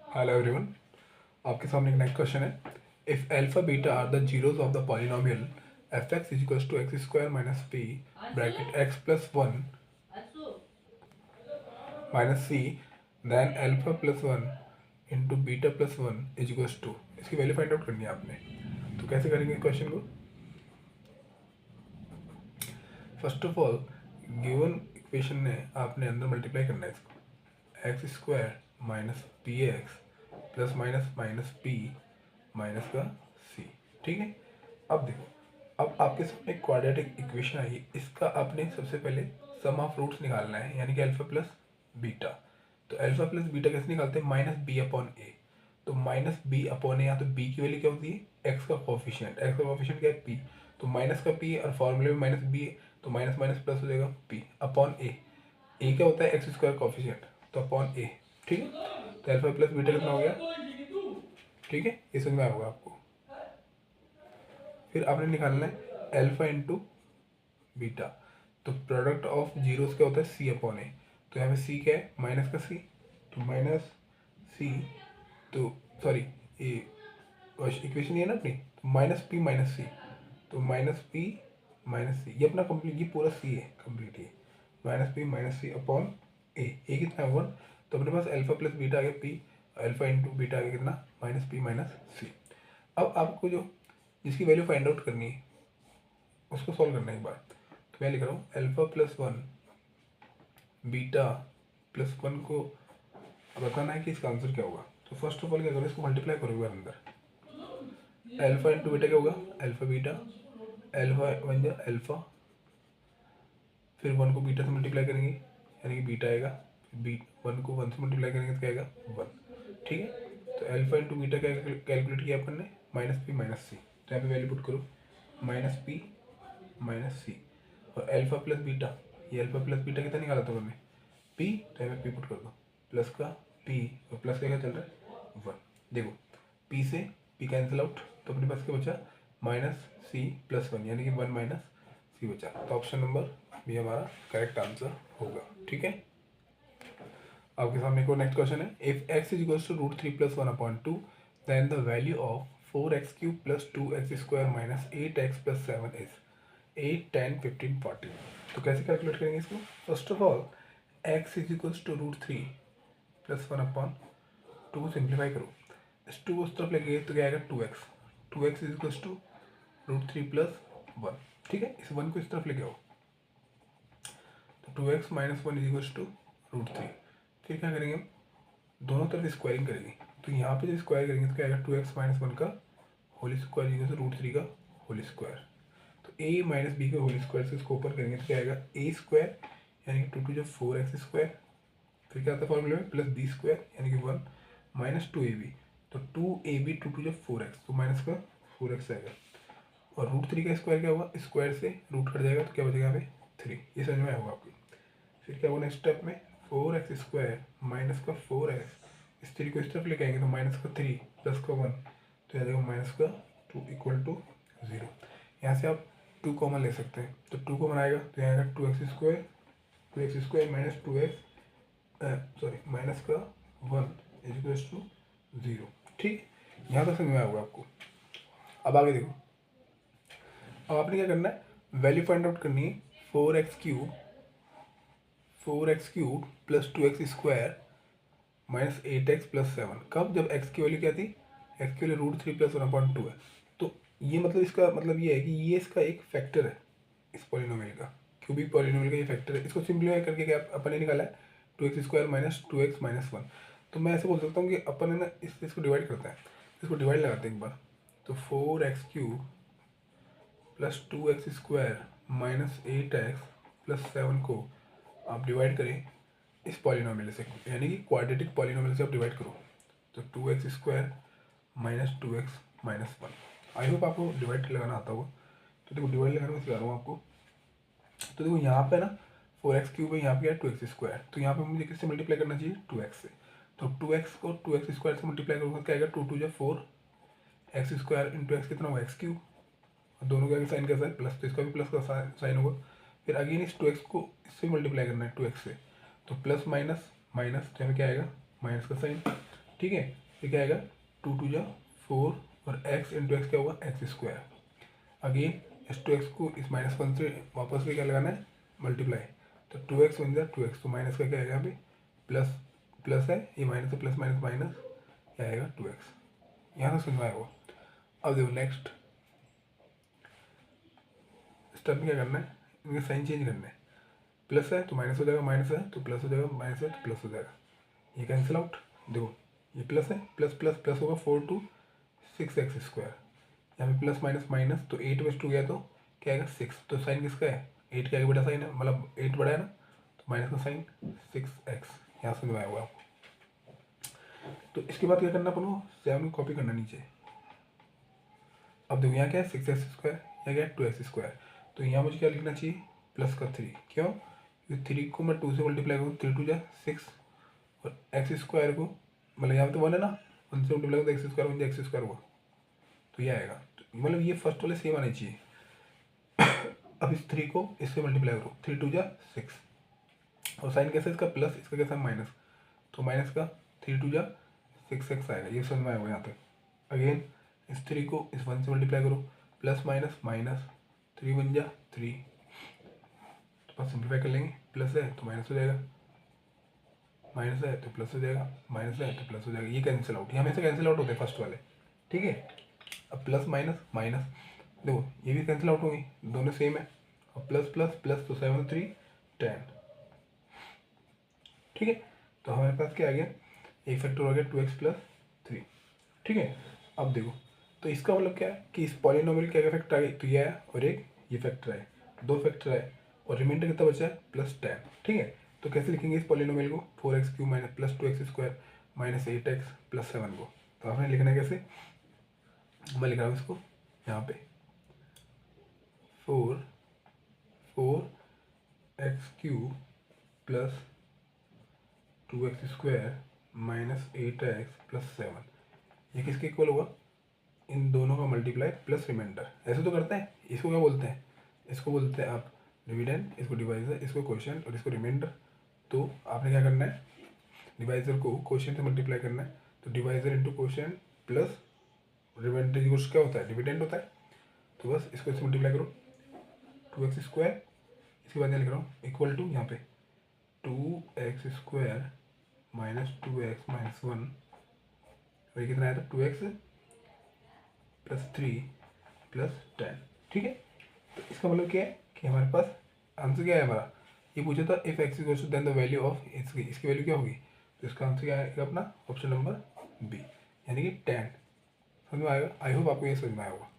Hello everyone. आपके सामने एक नेक्स्ट क्वेश्चन है। If alpha beta are the zeros of the polynomial F X is equals to x square minus P bracket X plus one minus C then alpha plus one into beta plus one is equals to, इसकी value find out करनी है आपने। तो कैसे करेंगे question को? First of all given equation में आपने अंदर मल्टीप्लाई करना है इसको, x square minus P x plus minus minus P minus का सी। ठीक है। अब देखो, अब आपके सामने क्वाड्रेटिक इक्वेशन आई है, इसका आपने सबसे पहले सम ऑफ रूट्स निकालना है, यानी कि अल्फा प्लस बीटा। तो अल्फा प्लस बीटा कैसे निकालते हैं? माइनस बी अपॉन ए। तो माइनस बी अपॉन ए, या तो बी की वैल्यू क्या होती है? एक्स का कोफिशिएंट। एक्स का कोफिशिएंट क्या है? पी। तो माइनस का पी और फॉर्मूले में माइनस बी, तो माइनस माइनस प्लस हो जाएगा पी अपॉन ए। ए क्या होता है? एक्स स्क्वायर कोफिशिएंट, तो अपॉन ए। ठीक है। तो अल्फा प्लस बीटा कितना हो गया? ठीक है, ये समझ में आएगा आपको। फिर आपने निकालना है अल्फा इंटू बीटा। तो प्रोडक्ट ऑफ जीरोस क्या होता है? सी अपॉन ए। तो यहाँ पे सी क्या है? माइनस का सी, तो माइनस सी, तो सॉरी ये इक्वेशन ये है ना अपनी, तो माइनस पी माइनस सी, तो माइनस पी माइनस सी, ये अपना कंप्लीट, ये पूरा सी है कंप्लीट, ये माइनस पी माइनस सी अपॉन ए। ए कितना है? वन। तो अपने पास अल्फा प्लस बीटा आ गया पी, अल्फा इंटू बीटा आ गया कितना? माइनस पी माइनस सी। अब आपको जो जिसकी वैल्यू फाइंड आउट करनी है उसको सॉल्व करना है एक बार। तो मैं लिख रहा हूँ alpha plus one beta plus one को बताना है कि इसका आंसर क्या होगा। तो फर्स्ट ऑफ ऑल क्या करो, इसको मल्टीप्लाई करो एक बार अंदर। अल्फा इंटू बीटा क्या होगा? अल्फा बीटा, अल्फा बन जाए अल्फा, फिर वन को बीटा से मल्टीप्लाई करेंगे यानी कि बीटा आएगा, बी वन को वन से मल्टीप्लाई करेंगे तो क्या आएगा? वन। ठीक है। तो अल्फा इंटू बीटा क्या कैलकुलेट किया अपन ने? माइनस पी माइनस सी। तो यहाँ पे वैल्यू पुट करो, माइनस पी माइनस सी। और अल्फा प्लस बीटा, ये अल्फा प्लस बीटा कितना निकाला था हमने? पी। तो यहाँ पे पी पुट कर दो, प्लस का पी और प्लस का क्या चल रहा है? वन। देखो पी से पी कैंसिल आउट, तो अपने पास क्या बचा? माइनस सी प्लस वन, यानी कि वन माइनस सी बचा। तो ऑप्शन नंबर भी हमारा करेक्ट आंसर होगा। ठीक है। आपके सामने को नेक्स्ट क्वेश्चन है। If x is equals to root three plus one upon two then the value of four x cube plus two x square minus eight x plus seven is 8, 10, 15, 40। तो कैसे calculate करेंगे इसको? First of all x is equals to root three plus one upon two, simplify करो, इस two उस तरफ लेके तो क्या आएगा? Two x. To x is equals to root three plus one. ठीक है, इस वन को इस तरफ लेके आओ, तो two x minus one is equals to root three. फिर क्या करेंगे हम? दोनों तरफ स्क्वायरिंग करेंगे। तो यहाँ पे जब स्क्वायर करेंगे तो क्या आएगा? टू एक्स माइनस वन का whole square equals to root three का होल स्क्वायर। तो ए माइनस बी के होल स्क्वायर से इसको ओपन करेंगे तो क्या आएगा? ए स्क्वायर यानी कि टू टू जो फोर एक्स स्क्वायर, फिर क्या आता है फॉर्मूले में? प्लस बी स्क्वायर यानी कि one minus two a b, तो two a b two two जो फोर एक्स, तो माइनस का फोर एक्स आएगा। और रूट थ्री का स्क्वायर क्या हुआ? स्क्वायर से रूट कट जाएगा तो क्या बचेगा यहाँ पे? थ्री। ये समझ में आएगा आपको। फिर क्या होगा नेक्स्ट स्टेप में? फोर एक्स स्क्वायर माइनस का फोर एक्स, इस थ्री को इस तरफ लेके आएंगे तो माइनस का थ्री प्लस का वन, तो यहाँ देखो माइनस का टू इक्वल टू जीरो। यहाँ से आप टू कॉमन ले सकते हैं, तो टू कॉमन आएगा तो यहाँ आएगा two x square minus two x sorry minus का one is equal to zero. ठीक, यहाँ तक समझ में आएगा आपको। अब आगे देखो, अब आपने क्या करना है? वैल्यू फाइंड आउट करनी है। Four x cube plus two x square minus eight x plus seven. कब? जब एक्स की वैल्यू क्या थी? एक्स की value root three plus one upon two है। तो ये मतलब इसका मतलब ये है कि ये इसका एक फैक्टर है, इस पॉलिनोमियल का, क्यूबिक पॉलिनोमियल का ये फैक्टर है। इसको सिंप्लीफाई करके क्या अपन ने निकाला है? Two x square minus two x minus one. तो मैं ऐसे बोल सकता हूँ कि अपन है ना इसको डिवाइड करते हैं, इसको डिवाइड लगाते हैं एक बार। तो four x cube plus two x square minus eight x plus seven को आप डिवाइड करें इस पॉलिनोमियल से, यानी कि क्वाड्रेटिक पॉलिनोमियल से आप डिवाइड करो, तो two x square minus two x minus one. I hope आपको डिवाइड लगाना आता होगा। तो देखो डिवाइड लगाना मैं सिखा रहा हूँ आपको। तो देखो यहाँ पे ना फोर एक्स क्यूब है, यहाँ पे है टू एक्स स्क्वायर, तो यहाँ पे मुझे किससे मल्टीप्लाई करना चाहिए? टू एक्स से। तो टू एक्स को टू एक्स स्क्वायर से मल्टीप्लाई करूँगा क्या आएगा? टू टू जो four x square into x कितना होगा? X cube. दोनों का साइन कैसा है? प्लस, तो इसका भी प्लस का साइन होगा। फिर अगेन इस टू एक्स को इससे मल्टीप्लाई करना है टू एक्स से, तो प्लस माइनस माइनस, तो यहाँ पे क्या आएगा? माइनस का साइन। ठीक है। तो क्या आएगा 2 × 2 = 4 और x इंटू एक्स क्या होगा x²। अगेन इस 2x को इस -1 से वापस भी क्या लगाना है मल्टीप्लाई, तो 2x बन जाए 2x, तो माइनस का क्या आएगा अभी प्लस प्लस है, ये माइनस है, प्लस माइनस माइनस क्या आएगा 2x। यहाँ से समझ आएगा। अब देखो नेक्स्ट स्टेप में क्या करना है, इनके साइन चेंज करना है। प्लस है तो माइनस हो जाएगा, माइनस है तो प्लस हो जाएगा, माइनस है तो प्लस हो जाएगा, ये कैंसिल आउट। देखो ये प्लस है, प्लस प्लस प्लस होगा 4 × 6x²। यहाँ पे प्लस माइनस माइनस, तो 8 में 2 गया तो क्या आएगा 6, तो साइन किसका है 8 का आगे बड़ा साइन है, मतलब 8 बड़ा है ना, तो माइनस का साइन 6x। यहाँ समझ में आया होगा आपको। तो इसके बाद क्या करना अपन को 7 को कॉपी करना नीचे। अब देखो यहाँ क्या है 6x², यहाँ क्या है 2x²। तो यहाँ मुझे क्या लिखना चाहिए प्लस का 3, क्यों, 3 को मैं 2 से मल्टीप्लाई करूँ 3 × 2 = 6 और x² को मतलब यहाँ पे तो 1 है ना, 1 से मल्टीप्लाई करूँ तो x² बन जाए x² हुआ, तो ये आएगा। तो मतलब ये फर्स्ट वाले सेम आने चाहिए। अब इस 3 को इससे मल्टीप्लाई करो 3 × 2 = 6 और साइन कैसे इसका प्लस, इसका कैसा माइनस, तो माइनस का 3 × 2 = 6x आएगा, ये समझ में आएगा यहाँ पे। अगेन इस 3 को इस 1 से मल्टीप्लाई करो प्लस माइनस माइनस 3 बन जा 3, तो बस सिंप्लीफाई कर लेंगे, प्लस है तो माइनस हो जाएगा, माइनस है तो प्लस हो जाएगा, माइनस है तो प्लस हो जाएगा, ये कैंसिल आउट, ये हमेशा कैंसिल आउट होते हैं फर्स्ट वाले, ठीक है। अब प्लस माइनस माइनस, देखो ये भी कैंसिल आउट होंगे, दोनों सेम है। और प्लस प्लस प्लस तो 7 × 3 = 10, ठीक है। तो हमारे पास क्या आ गया, एक फैक्टर हो गया 2x + 3, ठीक है। अब देखो तो इसका मतलब क्या है कि इस पॉलिनोमियल क्या फैक्टर आ गए, तो ये आया और एक ये फैक्टर आए, 2 फैक्टर आए और रिमाइंडर कितना बचा है +10, ठीक है। तो कैसे लिखेंगे इस पॉलिनोमियल को 4x³ - +2x² - 8x + 7 को, तो आपने लिखना है कैसे, मैं लिख रहा हूँ इसको यहाँ पे 4x³ + 2x² - 8x + 7, ये किसके इक्वल होगा, इन दोनों का मल्टीप्लाई प्लस रिमाइंडर। ऐसे तो करते हैं, इसको क्या बोलते हैं, इसको बोलते हैं आप डिविडेंड, इसको डिवाइजर, इसको क्वोशिएंट और इसको रिमाइंडर। तो आपने क्या करना है, डिवाइजर को क्वोशिएंट से मल्टीप्लाई करना है, तो divisor into quotient plus remainder की क्या होता है डिविडेंड होता है, तो बस इसको इससे मल्टीप्लाई करो 2x², इसके बाद मैं लिख रहा हूँ इक्वल टू यहाँ पे 2x² - 2x - 1, और ये कितना आया था 2x + 3 + 10, ठीक है। तो इसका मतलब क्या है कि हमारे पास आंसर क्या है हमारा, ये पूछा था if x = then the value of इसकी वैल्यू क्या होगी, तो इसका आंसर क्या आएगा अपना ऑप्शन नंबर बी, यानी कि 10। समझ में आएगा, आई होप आपको ये समझ में आया होगा।